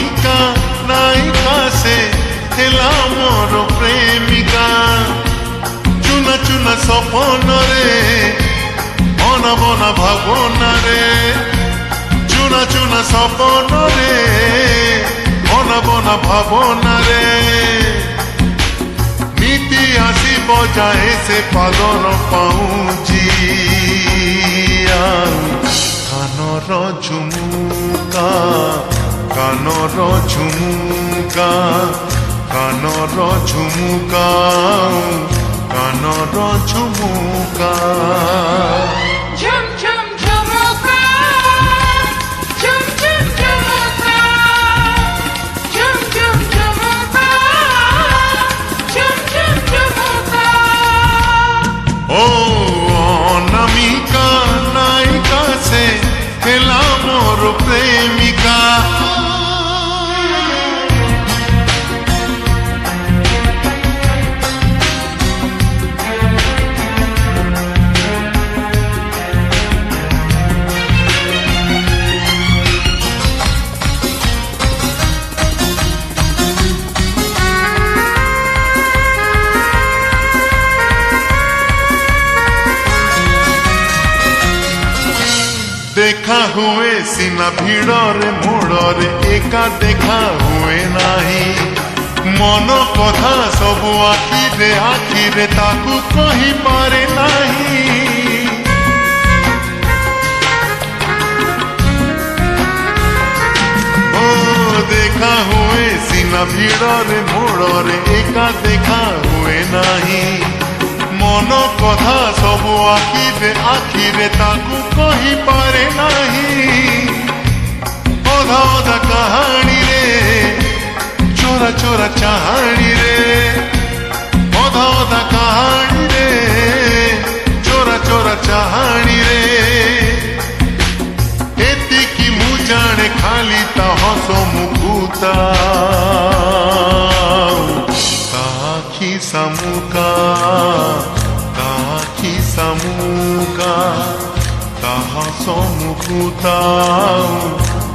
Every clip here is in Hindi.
ଅନାମିକା ନାୟିକା ସେ ହେଲା ମୋର ପ୍ରେମିକା। ଚୁନା ଚୁନା ସପନରେ ବନା ବନା ଭାବନାରେ, ଚୁନା ଚୁନା ସପନରେ ବନା ବନା ଭାବନାରେ, ନୀତି ଆସିବ ଯାଏ ସେ ପାଦର ପାଉଁଜି। କାନର ଝୁମୁକା, କାନର ଝୁମୁକା, କାନର ଝୁମୁକା, କାନର ଝୁମୁକା। ଝୁମ୍ ଝୁମ୍ ଝୁମୁକା, ଝୁମ୍ ଝୁମ୍ ଝୁମୁକା, ଝୁମ୍ ଝୁମ୍ ଝୁମୁକା, ଝୁମ୍ ଝୁମ୍ ଝୁମୁକା। ଓ ଅନାମିକା ନାୟିକା ସେ ହେଲା ମୋର ପ୍ରେମିକା। देखा हुए सीना भिड़रे मोड़रे एका देखा हुए नाही। मन कथा सबु आखिरे आखिरे ताकू कही पारे नाही। ओ देखा हुए सीना भिड़रे मोड़रे एका देखा हुए नाही। मन कथा सबु आखिरे आखिरे ताकू कही पारे नाही। अधा अधा कहानी रे चोरा चोरा चाहानी रे, अधा अधा कहानी रे चोरा चोरा चाहानी रे। एतिकी मु जाने खाली ता हस मुकुता ताखी समुका, ताखी समुका, ताहा समुकुता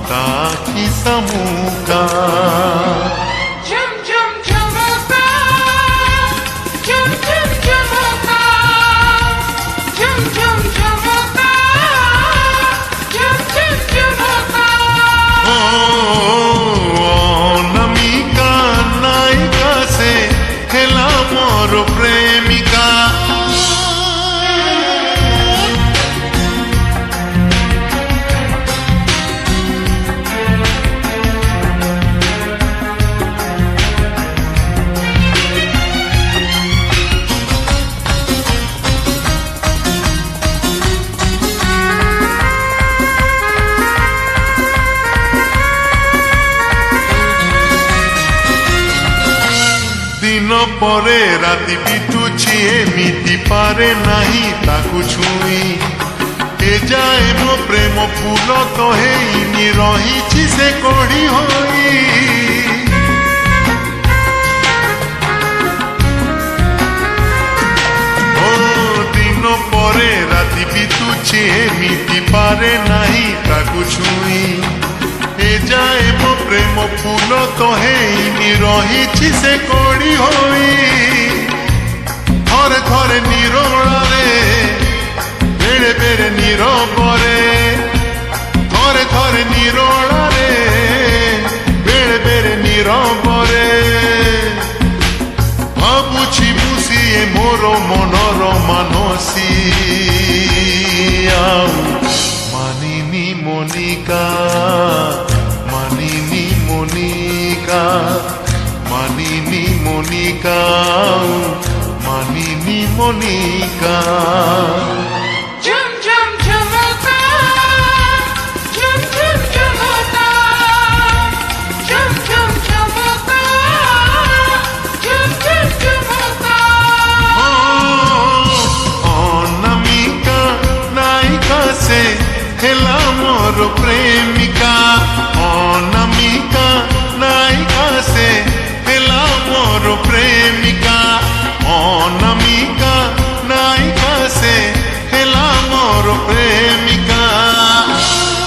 ताखी समुका। ঝুম ঝুম ঝুমুকা, ঝুম ঝুম ঝুমুকা, ঝুম ঝুম ঝুমুকা, ঝুম ঝুম ঝুমুকা। অনামিকা নায়িকা সে হেলা মোর প্রেমিকা। दिन परे राति बितुछि एमिति पारे नाही ताकू छुई। ए जाए मो प्रेम फूल तो हेइनी रहिछि से कोड़ी होई। ओ दिन परे राति बितुछि एमिति पारे नाही ताकू छुई। ए जाए मो प्रेम फूल तो हेइनी रहिछि से कोड़ी होई। थरे थरे निरोलारे बेड़े बेड़े नीरबरे, थरे थरे निरोलारे बेड़े बेड़े नीरबरे। भाबुछि मुसिए मोर मनर मानसी। मानिनी मोनिका, मानिनी मोनिका, मानिनी मोनिका, मानिनी मोनिका। ঝুম ঝুম ঝুমুকা, ঝুম ঝুম ঝুমুকা, ঝুম ঝুম ঝুমুকা, ঝুম ঝুম ঝুমুকা। অনামিকা নায়িকা সে হেলা মোর প্রেমিকা। অনামিকা